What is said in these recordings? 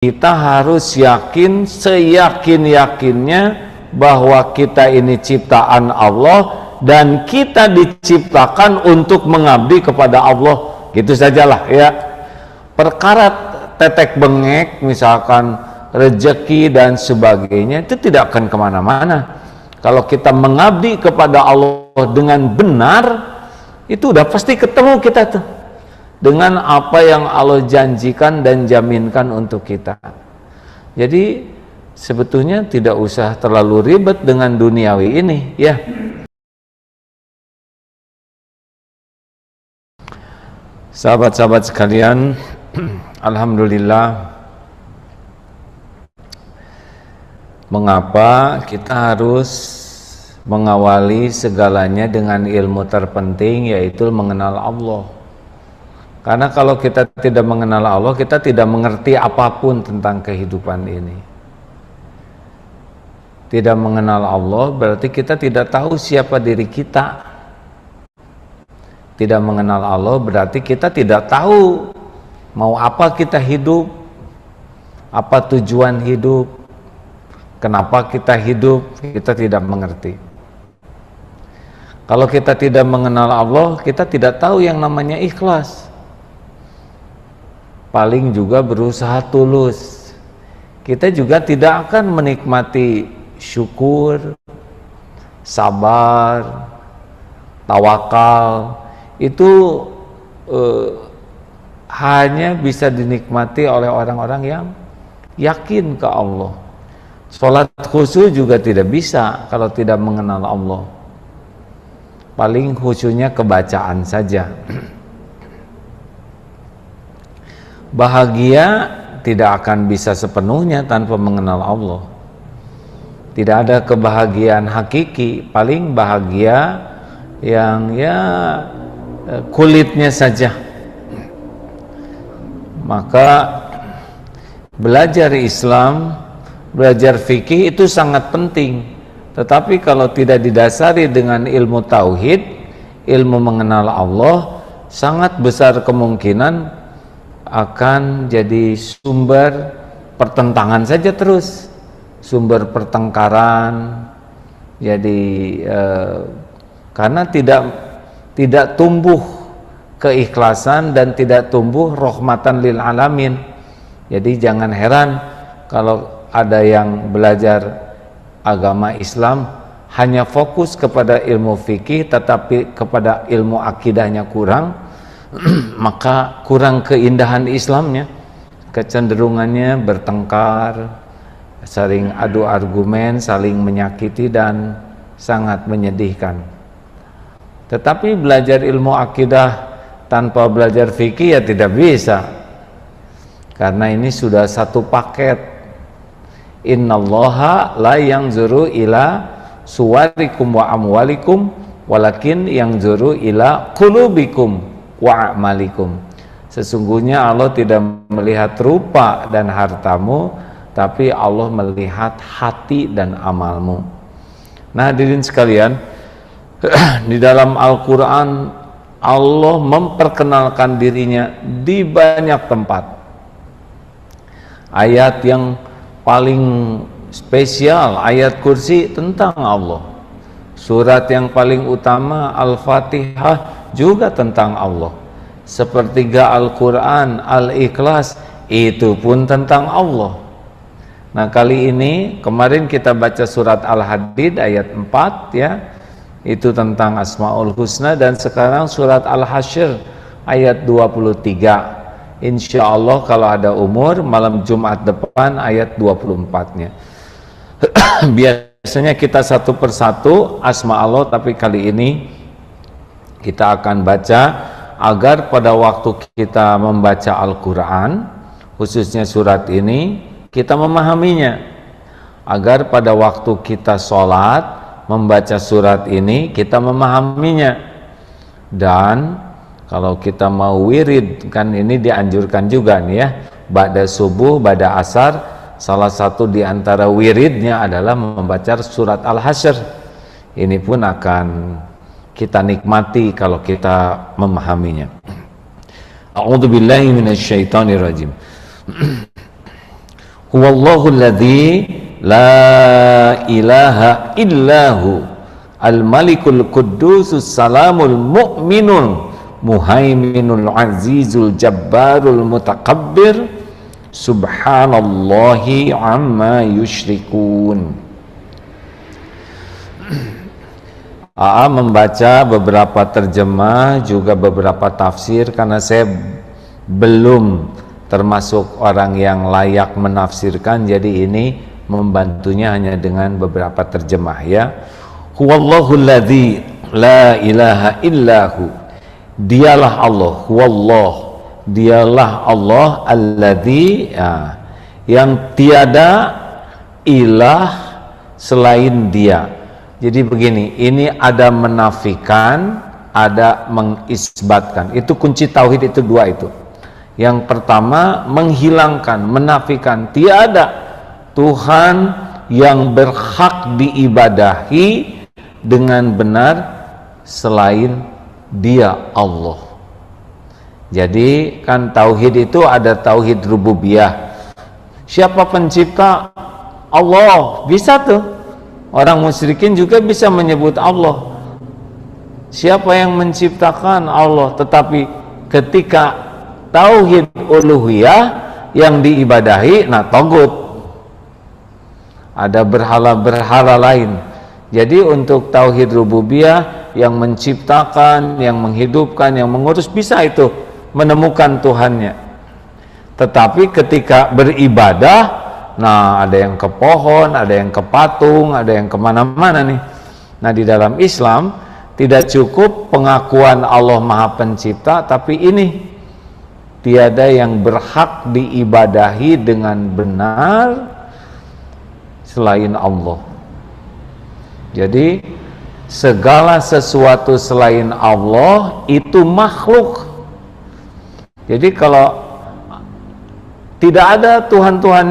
Kita harus yakin seyakin-yakinnya bahwa kita ini ciptaan Allah dan kita diciptakan untuk mengabdi kepada Allah. Gitu sajalah ya. Perkara tetek bengek misalkan rezeki dan sebagainya itu tidak akan kemana-mana. Kalau kita mengabdi kepada Allah dengan benar, itu udah pasti ketemu kita tuh dengan apa yang Allah janjikan dan jaminkan untuk kita. Jadi sebetulnya tidak usah terlalu ribet dengan duniawi ini ya. Sahabat-sahabat sekalian, alhamdulillah, mengapa kita harus mengawali segalanya dengan ilmu terpenting, yaitu mengenal Allah. Karena kalau kita tidak mengenal Allah, kita tidak mengerti apapun tentang kehidupan ini. Tidak mengenal Allah berarti kita tidak tahu siapa diri kita. Tidak mengenal Allah berarti kita tidak tahu mau apa kita hidup, apa tujuan hidup, kenapa kita hidup, kita tidak mengerti. Kalau kita tidak mengenal Allah, kita tidak tahu yang namanya ikhlas. Paling juga berusaha tulus. Kita juga tidak akan menikmati syukur, sabar, tawakal. Itu hanya bisa dinikmati oleh orang-orang yang yakin ke Allah. Sholat khusyuk juga tidak bisa kalau tidak mengenal Allah. Paling khusyuknya kebacaan saja. Bahagia tidak akan bisa sepenuhnya tanpa mengenal Allah. Tidak ada kebahagiaan hakiki, paling bahagia yang ya kulitnya saja. Maka belajar Islam, belajar fikih itu sangat penting. Tetapi kalau tidak didasari dengan ilmu tauhid, ilmu mengenal Allah, sangat besar kemungkinan akan jadi sumber pertentangan saja terus, sumber pertengkaran. Jadi karena tidak tumbuh keikhlasan dan tidak tumbuh rahmatan lil alamin. Jadi jangan heran kalau ada yang belajar agama Islam hanya fokus kepada ilmu fikih tetapi kepada ilmu akidahnya kurang. Maka kurang keindahan Islamnya, kecenderungannya bertengkar, saling adu argumen, saling menyakiti dan sangat menyedihkan. Tetapi belajar ilmu akidah tanpa belajar fikih ya tidak bisa, karena ini sudah satu paket. Innallaha la yanzuru ila suwarikum wa amwalikum walakin yanzuru ila qulubikum wa a'malikum. Sesungguhnya Allah tidak melihat rupa dan hartamu, tapi Allah melihat hati dan amalmu. Nah, hadirin sekalian, di dalam Al-Quran Allah memperkenalkan dirinya di banyak tempat. Ayat yang paling spesial, ayat kursi tentang Allah. Surat yang paling utama Al-Fatihah juga tentang Allah. Sepertiga Al-Quran, Al-Ikhlas, itu pun tentang Allah. Nah, kali ini kemarin kita baca surat Al-Hadid ayat 4 ya, itu tentang Asmaul Husna, dan sekarang surat Al-Hasyr ayat 23. Insya Allah kalau ada umur malam Jumat depan ayat 24-nya. Biasanya kita satu persatu asma Allah, tapi kali ini kita akan baca agar pada waktu kita membaca Al-Quran, khususnya surat ini, kita memahaminya. Agar pada waktu kita sholat membaca surat ini, kita memahaminya. Dan kalau kita mau wirid, kan ini dianjurkan juga nih ya, ba'da subuh, ba'da asar, salah satu di antara wiridnya adalah membaca surat Al-Hasyr. Ini pun akan kita nikmati kalau kita memahaminya. A'udzubillahi minasyaitonirrajim. Huwallahu alladzi la ilaha illahu al-malikul quddusus salamul mu'minul muhaiminul azizul jabbarul mutakabbir subhanallahi amma yusyrikun. AA membaca beberapa terjemah juga beberapa tafsir karena saya belum termasuk orang yang layak menafsirkan, jadi ini membantunya hanya dengan beberapa terjemah ya. Huwallahu alladzi la ilaha illahu, dialah Allah, huwallah, dialah Allah alladzi ya, yang tiada ilah selain dia. Jadi begini, ini ada menafikan, ada mengisbatkan. Itu kunci tauhid, itu dua itu. Yang pertama menghilangkan, menafikan, tiada Tuhan yang berhak diibadahi dengan benar selain Dia, Allah. Jadi kan tauhid itu ada tauhid rububiyah. Siapa pencipta? Allah. Bisa tuh. Orang musyrikin juga bisa menyebut Allah. Siapa yang menciptakan? Allah. Tetapi ketika tauhid uluhiyah yang diibadahi, nah togut, ada berhala-berhala lain. Jadi untuk tauhid rububiyah, yang menciptakan, yang menghidupkan, yang mengurus, bisa itu menemukan Tuhannya. Tetapi ketika beribadah, nah ada yang ke pohon, ada yang ke patung, ada yang kemana-mana nih. Nah di dalam Islam tidak cukup pengakuan Allah Maha Pencipta, tapi ini tiada yang berhak diibadahi dengan benar selain Allah. Jadi segala sesuatu selain Allah itu makhluk. Jadi kalau tidak ada Tuhan-Tuhan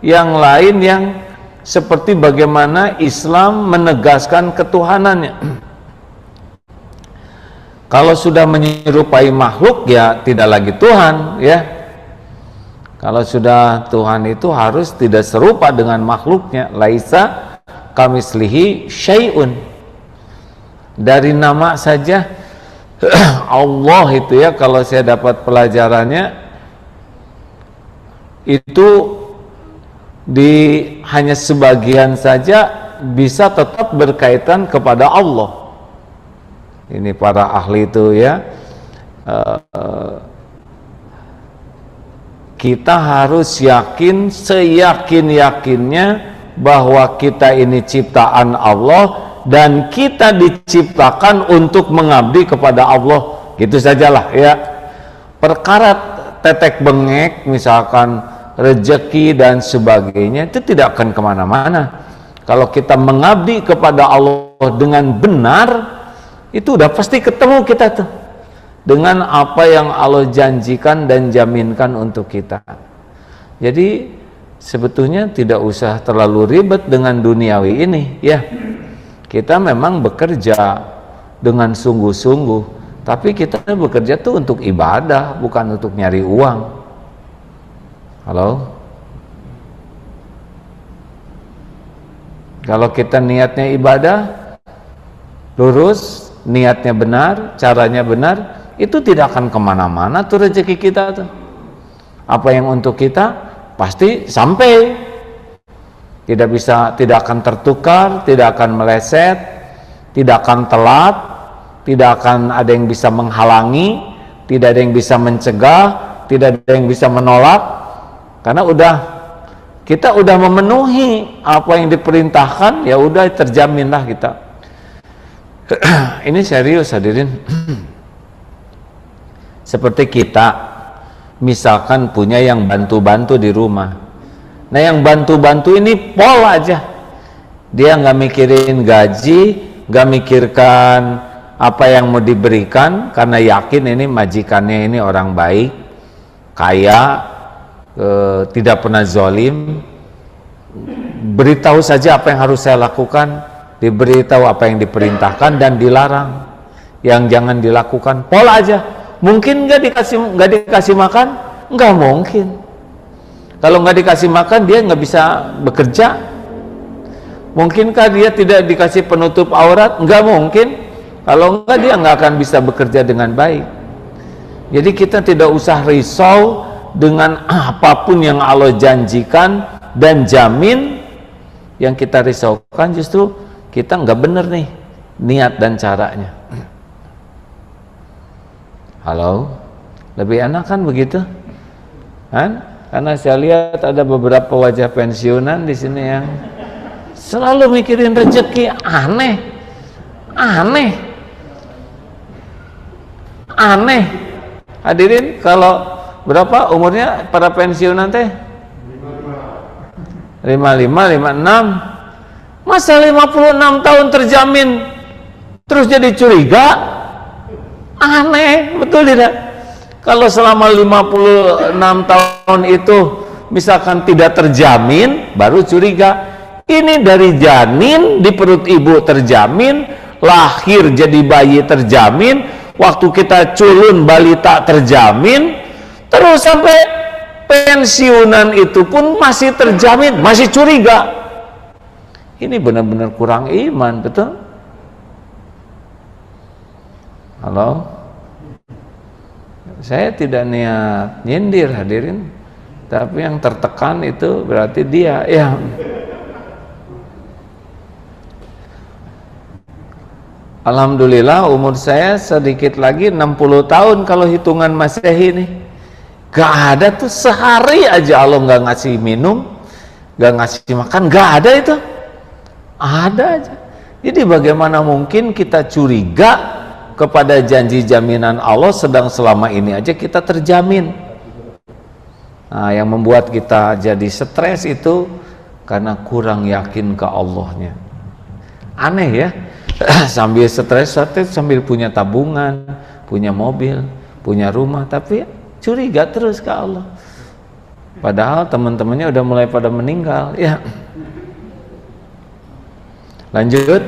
yang lain yang seperti bagaimana Islam menegaskan ketuhanannya. Kalau sudah menyerupai makhluk ya tidak lagi Tuhan ya. Kalau sudah Tuhan itu harus tidak serupa dengan makhluknya. Laisa kamislihi syai'un. Dari nama saja Allah itu ya, kalau saya dapat pelajarannya itu hanya sebagian saja bisa tetap berkaitan kepada Allah. Ini para ahli itu ya, kita harus yakin seyakin-yakinnya bahwa kita ini ciptaan Allah dan kita diciptakan untuk mengabdi kepada Allah. Gitu sajalah ya. Perkara tetek bengek misalkan rezeki dan sebagainya itu tidak akan kemana-mana. Kalau kita mengabdi kepada Allah dengan benar, itu udah pasti ketemu kita tuh dengan apa yang Allah janjikan dan jaminkan untuk kita. Jadi sebetulnya tidak usah terlalu ribet dengan duniawi ini ya. Kita memang bekerja dengan sungguh-sungguh, tapi kita bekerja tuh untuk ibadah, bukan untuk nyari uang. Halo? Kalau kita niatnya ibadah, lurus, niatnya benar, caranya benar, itu tidak akan kemana-mana tuh rezeki kita tuh. Apa yang untuk kita pasti sampai. Tidak akan tertukar, tidak akan meleset, tidak akan telat, tidak akan ada yang bisa menghalangi, tidak ada yang bisa mencegah, tidak ada yang bisa menolak. Karena kita udah memenuhi apa yang diperintahkan, ya udah terjaminlah kita. Ini serius hadirin. Seperti kita misalkan punya yang bantu-bantu di rumah. Nah yang bantu-bantu ini pol aja. Dia nggak mikirin gaji, nggak mikirkan apa yang mau diberikan, karena yakin ini majikannya ini orang baik, kaya, tidak pernah zalim. Beritahu saja apa yang harus saya lakukan, diberitahu apa yang diperintahkan dan dilarang yang jangan dilakukan. Pola aja. Mungkin nggak dikasih makan? Nggak mungkin. Kalau nggak dikasih makan, dia nggak bisa bekerja. Mungkinkah dia tidak dikasih penutup aurat? Nggak mungkin. Kalau nggak, dia nggak akan bisa bekerja dengan baik. Jadi kita tidak usah risau dengan apapun yang Allah janjikan dan jamin. Yang kita risaukan justru kita nggak bener nih niat dan caranya. Halo, lebih enak kan begitu? Kan? Karena saya lihat ada beberapa wajah pensiunan di sini yang selalu mikirin rezeki. Aneh. Hadirin, kalau berapa umurnya para pensiunan teh? 55, 56. Masa 56 tahun terjamin terus jadi curiga? Aneh, betul tidak? Kalau selama 56 tahun itu misalkan tidak terjamin, baru curiga. Ini dari janin di perut ibu terjamin, lahir jadi bayi terjamin, waktu kita culun balita terjamin, terus sampai pensiunan itu pun masih terjamin, masih curiga. Ini benar-benar kurang iman, betul? Halo? Saya tidak niat nyindir hadirin, tapi yang tertekan itu berarti dia ya. Alhamdulillah umur saya sedikit lagi 60 tahun kalau hitungan Masehi ini. Gak ada tuh sehari aja Allah gak ngasih minum, gak ngasih makan, gak ada itu. Ada aja. Jadi bagaimana mungkin kita curiga kepada janji jaminan Allah, sedang selama ini aja kita terjamin. Nah, yang membuat kita jadi stres itu karena kurang yakin ke Allahnya. Aneh ya. Sambil stres sambil punya tabungan, punya mobil, punya rumah, tapi curiga terus ke Allah. Padahal teman-temannya udah mulai pada meninggal ya. Lanjut.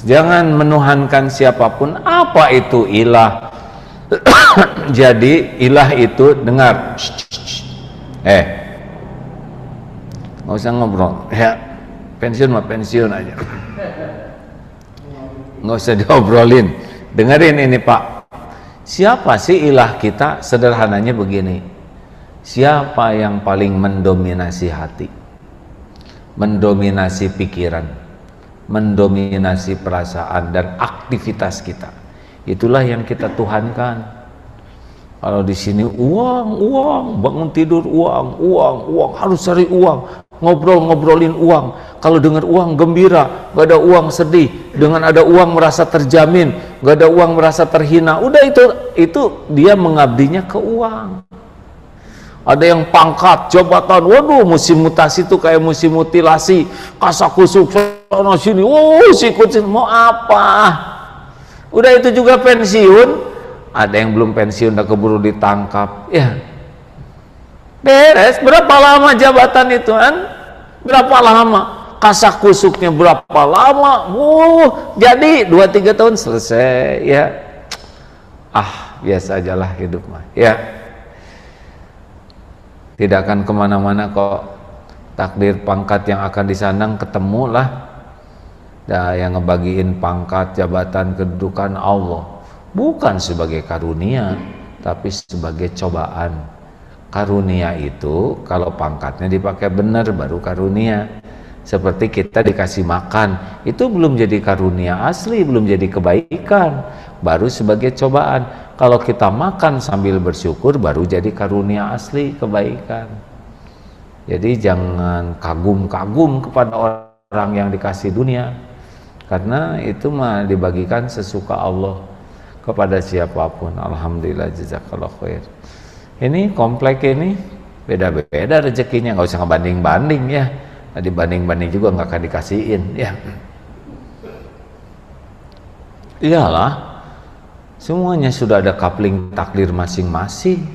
Jangan menuhankan siapapun. Apa itu ilah? Jadi ilah itu, dengar, nggak usah ngobrol ya. Pensiun mah pensiun aja, nggak usah diobrolin. Dengerin ini Pak, siapa sih ilah kita? Sederhananya begini, siapa yang paling mendominasi hati, mendominasi pikiran, mendominasi perasaan dan aktivitas kita? Itulah yang kita tuhankan. Kalau di sini uang, bangun tidur uang, harus cari uang, ngobrolin uang. Kalau dengar uang gembira, gak ada uang sedih. Dengan ada uang merasa terjamin, gak ada uang merasa terhina. Udah itu dia mengabdinya ke uang. Ada yang pangkat, jabatan, waduh musim mutasi itu kayak musim mutilasi, kasakusuk sana sini, sikut sini, mau apa? Udah itu juga pensiun. Ada yang belum pensiun udah keburu ditangkap ya, beres. Berapa lama jabatan itu kan? Berapa lama kasakusuknya, berapa lama? Jadi 2-3 tahun selesai ya. Biasa aja lah hidup mah ya, tidak akan kemana-mana kok. Takdir pangkat yang akan disandang ketemulah. Yang ngebagiin pangkat, jabatan, kedudukan Allah. Bukan sebagai karunia, tapi sebagai cobaan. Karunia itu kalau pangkatnya dipakai benar baru karunia. Seperti kita dikasih makan, itu belum jadi karunia asli, belum jadi kebaikan, baru sebagai cobaan. Kalau kita makan sambil bersyukur, baru jadi karunia asli, kebaikan. Jadi jangan kagum-kagum kepada orang yang dikasih dunia, karena itu mah dibagikan sesuka Allah kepada siapapun. Alhamdulillah, jazakallah khair. Ini komplek ini beda-beda rezekinya, nggak usah ngebanding-banding ya. Dibanding-banding juga nggak akan dikasihin ya. Iyalah, semuanya sudah ada kapling takdir masing-masing.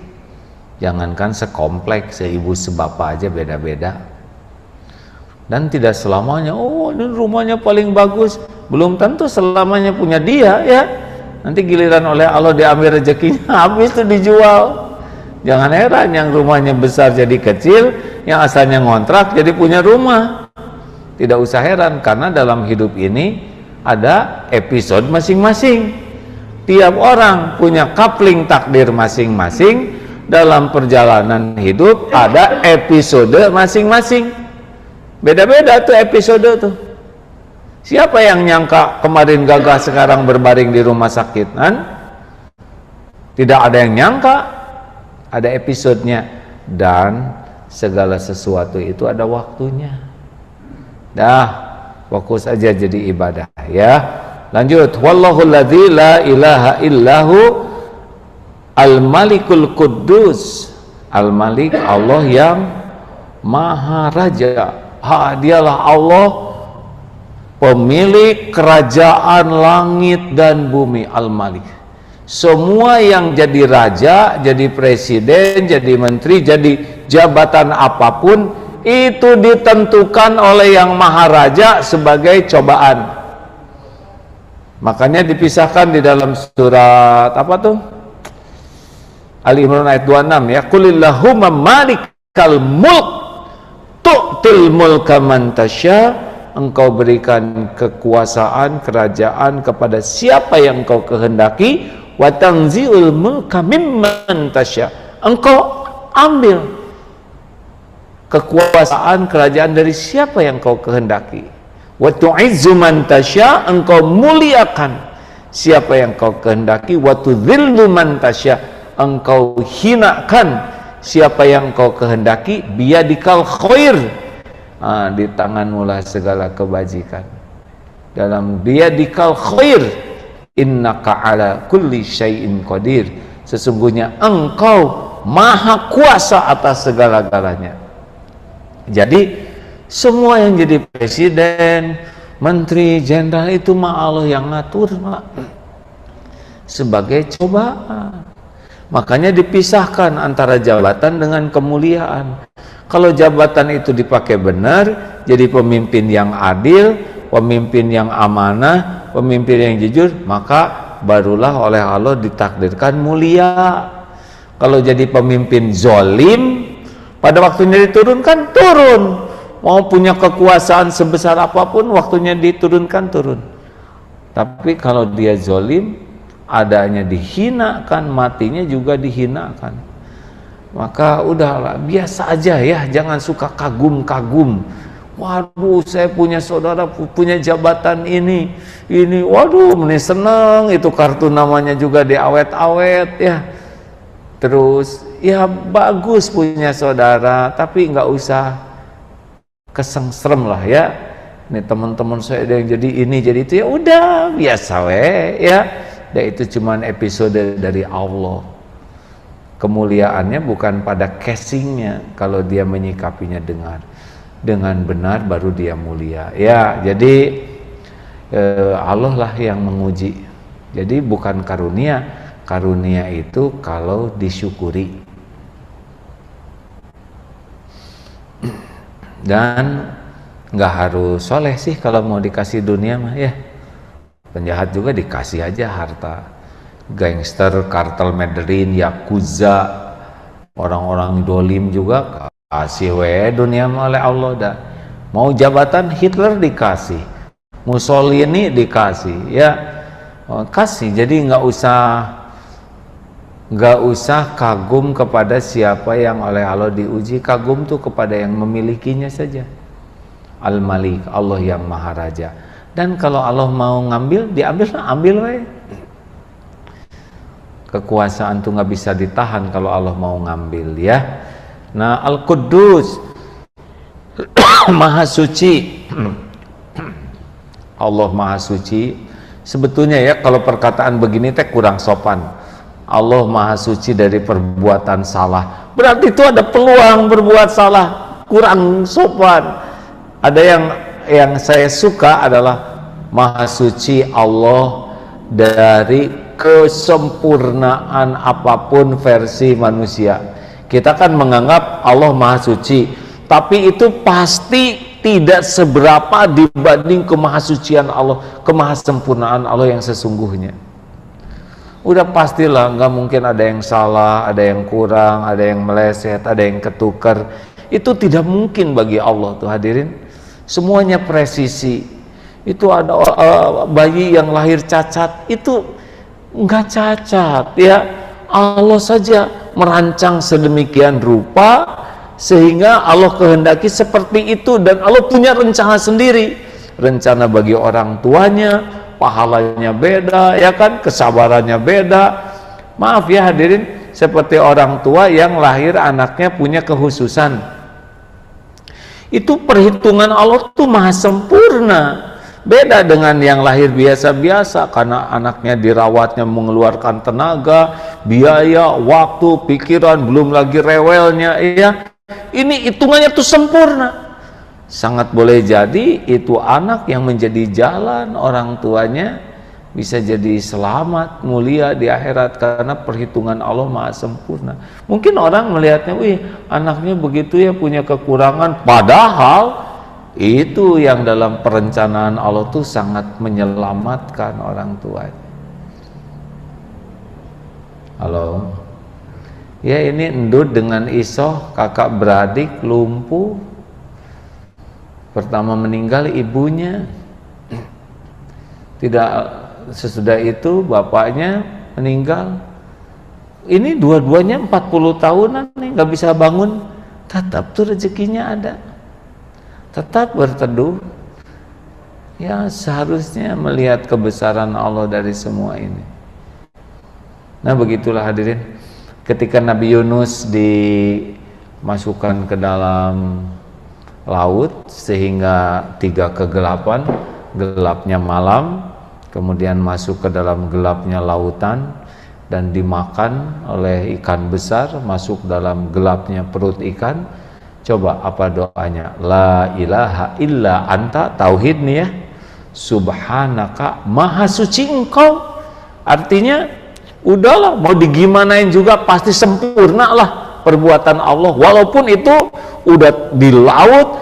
Jangankan sekomplek, seibu sebapa aja beda-beda. Dan tidak selamanya, ini rumahnya paling bagus, belum tentu selamanya punya dia ya. Nanti giliran oleh Allah diambil rezekinya, habis itu dijual. Jangan heran yang rumahnya besar jadi kecil, yang asalnya ngontrak jadi punya rumah. Tidak usah heran, karena dalam hidup ini ada episode masing-masing. Tiap orang punya coupling takdir masing-masing. Dalam perjalanan hidup ada episode masing-masing. Beda-beda tuh episode tuh. Siapa yang nyangka kemarin gagah sekarang berbaring di rumah sakit? Kan? Tidak ada yang nyangka. Ada episodenya. Dan segala sesuatu itu ada waktunya. Dah, fokus aja jadi ibadah ya. Lanjut. Wallahul ladzi la ilaha illahu Al-Malikul Quddus. Al-Malik, Allah yang Maha Raja. Dialah Allah pemilik kerajaan langit dan bumi. Al-Malik. Semua yang jadi raja, jadi presiden, jadi menteri, jadi jabatan apapun, itu ditentukan oleh yang Maha Raja sebagai cobaan. Makanya dipisahkan di dalam surat apa tuh? Ali Imran ayat 26 ya. Qulillahumma malikal mulk tu'til mulka man tasya. Engkau berikan kekuasaan, kerajaan kepada siapa yang engkau kehendaki. Wa tanzi'ul mulka mimman tasya. Engkau ambil kekuasaan, kerajaan dari siapa yang engkau kehendaki. Wa tu'izzu man tasya. Engkau muliakan siapa yang engkau kehendaki. Wa tudzillu man tasya. Engkau hinakan siapa yang engkau kehendaki. Biyadikal khair. Di tanganmu lah segala kebajikan. Dalam biyadikal khair. Innaka ala kulli syai'in qadir. Sesungguhnya engkau maha kuasa atas segala-galanya. Jadi semua yang jadi presiden, menteri, jenderal itu mah Allah yang ngatur, Pak. Sebagai cobaan. Makanya dipisahkan antara jabatan dengan kemuliaan. Kalau jabatan itu dipakai benar, jadi pemimpin yang adil, pemimpin yang amanah, pemimpin yang jujur, maka barulah oleh Allah ditakdirkan mulia. Kalau jadi pemimpin zolim, pada waktunya diturunkan, turun. Mau punya kekuasaan sebesar apapun, waktunya diturunkan, turun. Tapi kalau dia zolim, adanya dihinakan, matinya juga dihinakan. Maka udahlah, biasa aja ya, jangan suka kagum-kagum. Waduh, saya punya saudara, punya jabatan ini, waduh, ini seneng, itu kartu namanya juga diawet-awet ya. Terus, ya bagus punya saudara, tapi nggak usah kesengsrem lah ya. Ini teman-teman saya ada yang jadi ini, jadi itu, ya udah, biasa ya. Dan itu cuman episode dari Allah. Kemuliaannya bukan pada casingnya, kalau dia menyikapinya dengan benar baru dia mulia. Ya, jadi Allah lah yang menguji. Jadi bukan karunia, karunia itu kalau disyukuri. Dan nggak harus soleh sih kalau mau dikasih dunia mah ya. Penjahat juga dikasih aja harta. Gangster, kartel Mandarin, Yakuza, orang-orang dolim juga kasih dunia oleh Allah dah. Mau jabatan Hitler dikasih, Mussolini dikasih, ya kasih. Jadi nggak usah kagum kepada siapa yang oleh Allah diuji. Kagum tuh kepada yang memilikinya saja. Al-Malik, Allah yang Maha Raja. Dan kalau Allah mau ngambil, ambil wae. Kekuasaan tuh nggak bisa ditahan kalau Allah mau ngambil ya. Nah, Al-Quddus, Maha Suci. Allah Maha Suci. Sebetulnya ya kalau perkataan begini teh kurang sopan. Allah Maha Suci dari perbuatan salah. Berarti itu ada peluang berbuat salah. Kurang sopan. Ada yang saya suka adalah Maha Suci Allah dari kesempurnaan apapun versi manusia. Kita kan menganggap Allah Maha Suci, tapi itu pasti tidak seberapa dibanding kemahasucian Allah, kemahasempurnaan Allah yang sesungguhnya. Udah pastilah nggak mungkin ada yang salah, ada yang kurang, ada yang meleset, ada yang ketukar. Itu tidak mungkin bagi Allah tuh hadirin. Semuanya presisi. Itu ada bayi yang lahir cacat, itu nggak cacat ya. Allah saja merancang sedemikian rupa sehingga Allah kehendaki seperti itu, dan Allah punya rencana sendiri. Rencana bagi orang tuanya, pahalanya beda, ya kan, kesabarannya beda. Maaf ya hadirin, seperti orang tua yang lahir anaknya punya kehususan. Itu perhitungan Allah tuh maha sempurna. Beda dengan yang lahir biasa-biasa, karena anaknya dirawatnya mengeluarkan tenaga, biaya, waktu, pikiran, belum lagi rewelnya, ya. Ini hitungannya tuh sempurna. Sangat boleh jadi itu anak yang menjadi jalan orang tuanya bisa jadi selamat, mulia di akhirat, karena perhitungan Allah maha sempurna. Mungkin orang melihatnya, wih anaknya begitu ya, punya kekurangan, padahal itu yang dalam perencanaan Allah tuh sangat menyelamatkan orang tuanya. Halo, ya ini Endut dengan Isoh, kakak beradik lumpuh. Pertama meninggal ibunya, tidak sesudah itu bapaknya meninggal. Ini dua-duanya 40 tahunan nih nggak bisa bangun, tetap tuh rezekinya ada, tetap berteduh. Ya seharusnya melihat kebesaran Allah dari semua ini. Nah begitulah hadirin, ketika Nabi Yunus dimasukkan ke dalam laut sehingga 3 kegelapan, gelapnya malam, kemudian masuk ke dalam gelapnya lautan dan dimakan oleh ikan besar, masuk dalam gelapnya perut ikan. Coba apa doanya? La ilaha illa anta, tauhid nih ya, subhanaka, maha suci engkau. Artinya udahlah, mau digimanain juga pasti sempurna lah perbuatan Allah, walaupun itu udah di laut,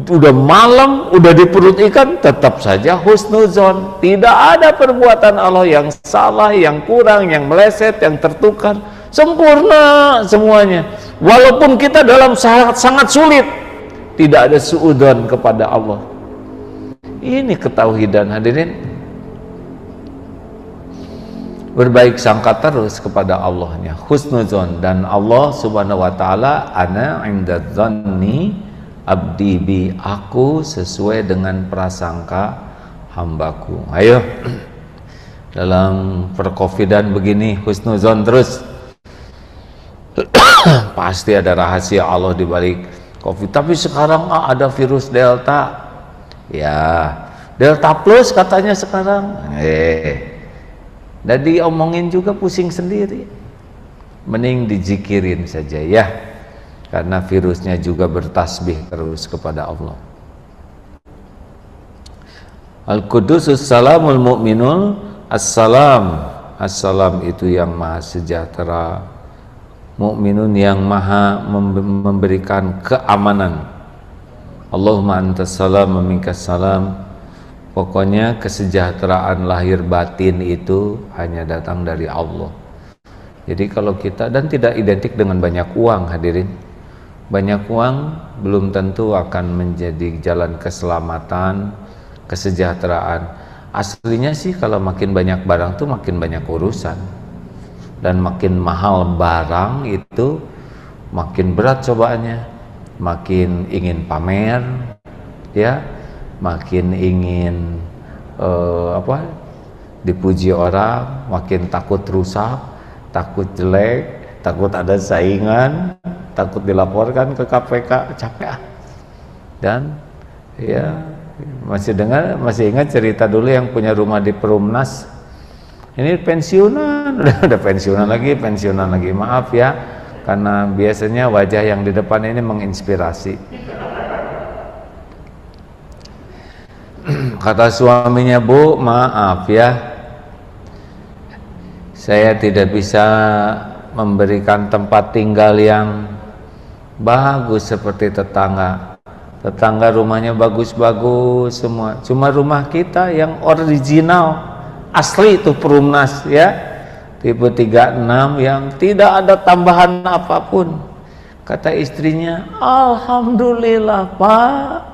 udah malam, udah di perut ikan, tetap saja husnuzon. Tidak ada perbuatan Allah yang salah, yang kurang, yang meleset, yang tertukar. Sempurna semuanya. Walaupun kita dalam sangat sulit, tidak ada suudzon kepada Allah. Ini ketauhidan hadirin. Berbaik sangka terus kepada Allahnya, husnuzon, dan Allah subhanahu wa ta'ala, ana inda dhanni abdi bi, aku sesuai dengan prasangka hambaku. Ayo dalam perkovidan begini husnuzon terus. Pasti ada rahasia Allah di balik Covid. Tapi sekarang ada virus Delta, ya Delta plus katanya sekarang. Dan diomongin juga pusing sendiri. Mending dizikirin saja ya, karena virusnya juga bertasbih terus kepada Allah. Al-Qudusus salamul mu'minul, assalam, assalam itu yang maha sejahtera, mu'minun yang maha memberikan keamanan. Allahumma antas salam wa minkas salam. Pokoknya kesejahteraan lahir batin itu hanya datang dari Allah. Jadi kalau kita, dan tidak identik dengan banyak uang hadirin. Banyak uang belum tentu akan menjadi jalan keselamatan, kesejahteraan. Aslinya sih kalau makin banyak barang tuh makin banyak urusan. Dan makin mahal barang itu makin berat cobaannya. Makin ingin pamer, ya, makin ingin dipuji orang, makin takut rusak, takut jelek, takut ada saingan, takut dilaporkan ke KPK, capek ah. Dan ya masih ingat cerita dulu yang punya rumah di Perumnas, ini pensiunan, udah pensiunan lagi, maaf ya, karena biasanya wajah yang di depan ini menginspirasi. Kata suaminya, Bu, maaf ya, saya tidak bisa memberikan tempat tinggal yang bagus seperti tetangga. Tetangga rumahnya bagus-bagus semua, cuma rumah kita yang original, asli itu Perumnas ya, tipe 36 yang tidak ada tambahan apapun. Kata istrinya, alhamdulillah Pak,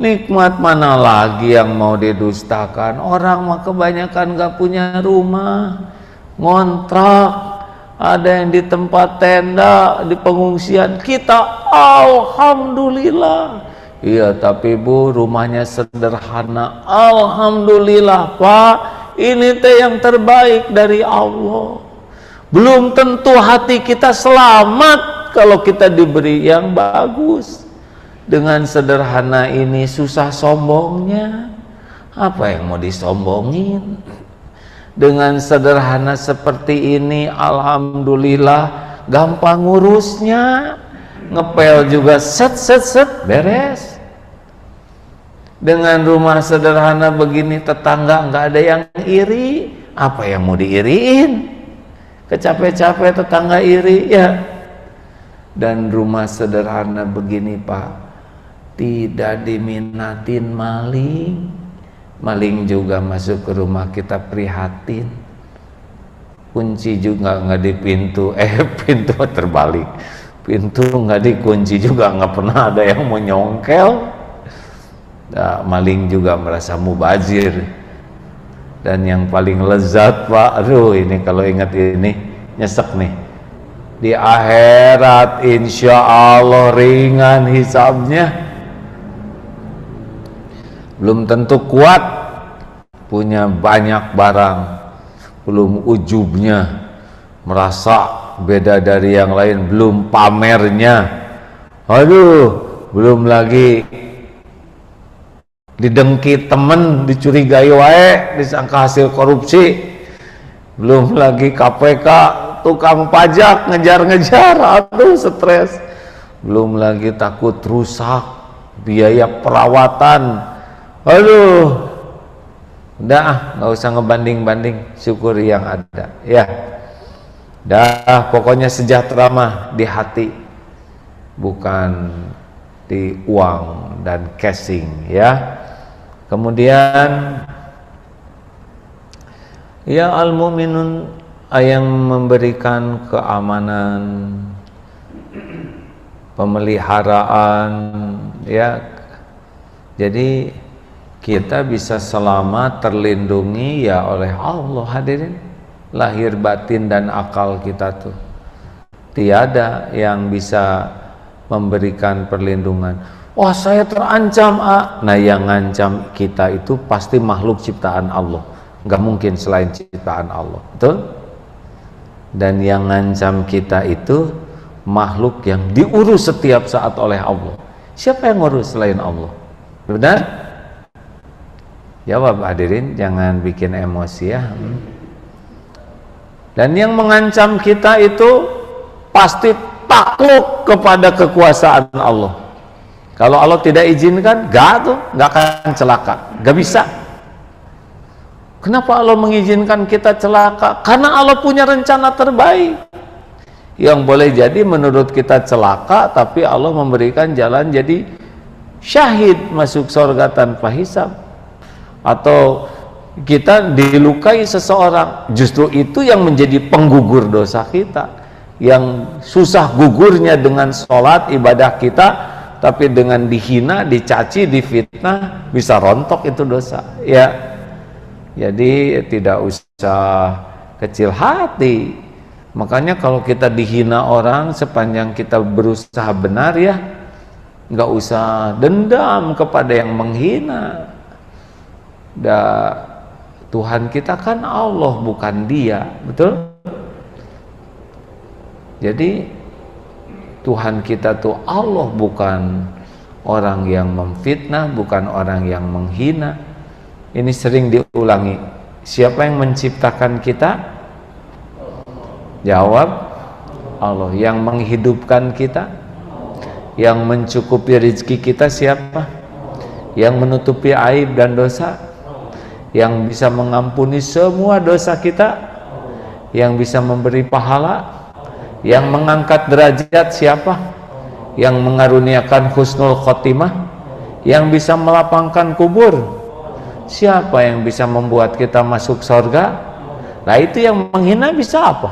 nikmat mana lagi yang mau didustakan? Orang mah kebanyakan gak punya rumah, ngontrak, ada yang di tempat tenda, di pengungsian. Kita alhamdulillah. Iya, tapi Bu, rumahnya sederhana. Alhamdulillah Pak, ini teh yang terbaik dari Allah. Belum tentu hati kita selamat kalau kita diberi yang bagus. Dengan sederhana ini susah sombongnya. Apa yang mau disombongin? Dengan sederhana seperti ini, alhamdulillah, gampang ngurusnya. Ngepel juga set beres. Dengan rumah sederhana begini, tetangga nggak ada yang iri. Apa yang mau diiriin? Kecapek-capek tetangga iri ya. Dan rumah sederhana begini Pak, tidak diminatin maling. Maling juga masuk ke rumah kita prihatin. Kunci juga nggak di pintu, pintu terbalik. Pintu nggak dikunci juga, nggak pernah ada yang mau nyongkel. Nah, maling juga merasa mubazir. Dan yang paling lezat Pak, aduh ini kalau ingat ini nyesek nih. Di akhirat insya Allah ringan hisabnya. Belum tentu kuat, punya banyak barang, belum ujubnya, merasa beda dari yang lain, belum pamernya, aduh, belum lagi didengki temen, dicurigai wae, disangka hasil korupsi, belum lagi KPK, tukang pajak ngejar-ngejar, aduh stres, belum lagi takut rusak, biaya perawatan, aduh, udah nggak usah ngebanding-banding, syukuri yang ada, ya. Dah, pokoknya sejahtera mah di hati, bukan di uang dan casing, ya. Kemudian ya al-mu'minun yang memberikan keamanan, pemeliharaan, ya. Jadi kita bisa selamat, terlindungi ya oleh Allah, hadirin. Lahir batin dan akal kita tuh tiada yang bisa memberikan perlindungan. Wah, saya terancam Nah, yang ngancam kita itu pasti makhluk ciptaan Allah, nggak mungkin selain ciptaan Allah, betul? Dan yang ngancam kita itu makhluk yang diurus setiap saat oleh Allah. Siapa yang ngurus selain Allah? Benar? Jawab hadirin, jangan bikin emosi ya. Dan yang mengancam kita itu pasti takluk kepada kekuasaan Allah. Kalau Allah tidak izinkan, nggak akan celaka, nggak bisa. Kenapa Allah mengizinkan kita celaka? Karena Allah punya rencana terbaik. Yang boleh jadi menurut kita celaka, tapi Allah memberikan jalan jadi syahid masuk surga tanpa hisab. Atau kita dilukai seseorang, justru itu yang menjadi penggugur dosa kita. Yang susah gugurnya dengan sholat ibadah kita, tapi dengan dihina, dicaci, difitnah bisa rontok itu dosa, ya. Jadi tidak usah kecil hati. Makanya kalau kita dihina orang, sepanjang kita berusaha benar ya, nggak usah dendam kepada yang menghina. Tuhan kita kan Allah, bukan dia, betul? Jadi Tuhan kita tuh Allah, bukan orang yang memfitnah, bukan orang yang menghina. Ini sering diulangi. Siapa yang menciptakan kita? Jawab, Allah. Yang menghidupkan kita, yang mencukupi rezeki kita siapa? Yang menutupi aib dan dosa, yang bisa mengampuni semua dosa kita, yang bisa memberi pahala, yang mengangkat derajat siapa? Yang mengaruniakan husnul khotimah, yang bisa melapangkan kubur. Siapa yang bisa membuat kita masuk surga? Nah itu yang menghina bisa apa?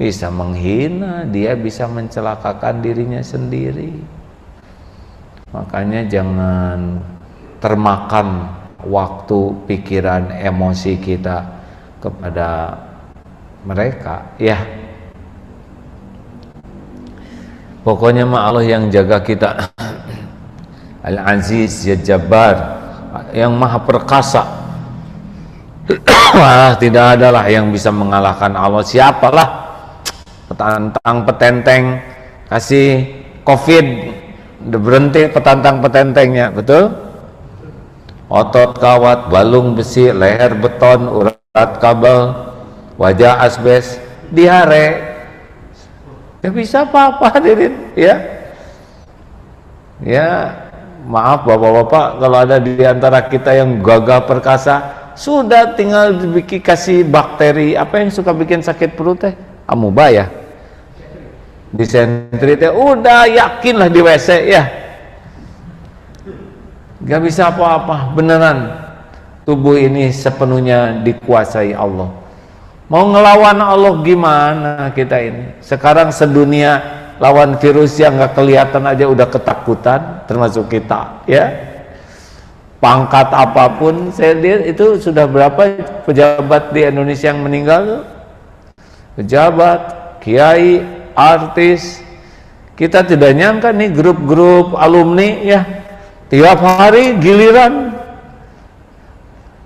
Bisa menghina, dia bisa mencelakakan dirinya sendiri. Makanya jangan termakan waktu, pikiran, emosi kita kepada mereka, ya. Pokoknya mah Allah yang jaga kita. Al-Aziz, ya Jabbar, yang maha perkasa. Wah, tidak adalah yang bisa mengalahkan Allah. Siapalah petantang petenteng kasih COVID, udah berhenti petantang petentengnya, betul? Otot kawat, balung besi, leher beton, urat kabel, wajah asbes, diare, gak bisa apa-apa hadirin, ya. Ya, maaf bapak-bapak kalau ada di antara kita yang gagah perkasa, sudah tinggal kasih bakteri apa yang suka bikin sakit perut teh, amuba ya, disentri teh, udah yakinlah di WC ya. Gak bisa apa-apa, beneran. Tubuh ini sepenuhnya dikuasai Allah. Mau ngelawan Allah gimana kita ini? Sekarang sedunia lawan virus yang gak kelihatan aja udah ketakutan, termasuk kita, ya. Pangkat apapun, saya lihat itu sudah berapa pejabat di Indonesia yang meninggal? Pejabat, kiai, artis. Kita tidak nyangka nih grup-grup alumni, ya. Tiap hari giliran,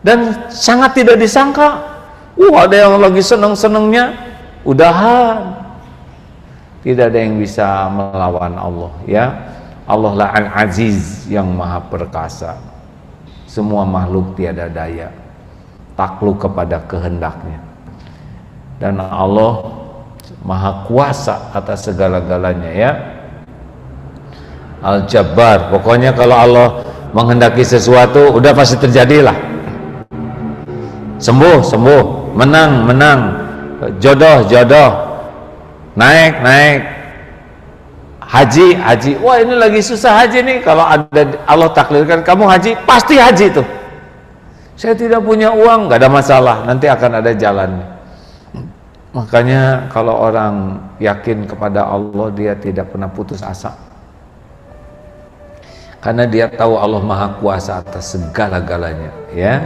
dan sangat tidak disangka, ada yang lagi seneng-senengnya udahan. Tidak ada yang bisa melawan Allah, ya. Allah lah Al-Aziz, yang maha perkasa. Semua makhluk tiada daya, takluk kepada kehendaknya. Dan Allah maha kuasa atas segala-galanya, ya. Al-Jabbar, pokoknya kalau Allah menghendaki sesuatu udah pasti terjadilah. Sembuh, menang, jodoh, naik, haji. Wah, ini lagi susah haji nih. Kalau ada Allah takdirkan kamu haji, pasti haji tuh. Saya tidak punya uang, gak ada masalah, nanti akan ada jalannya. Makanya kalau orang yakin kepada Allah, dia tidak pernah putus asa. Karena dia tahu Allah maha kuasa atas segala-galanya, ya.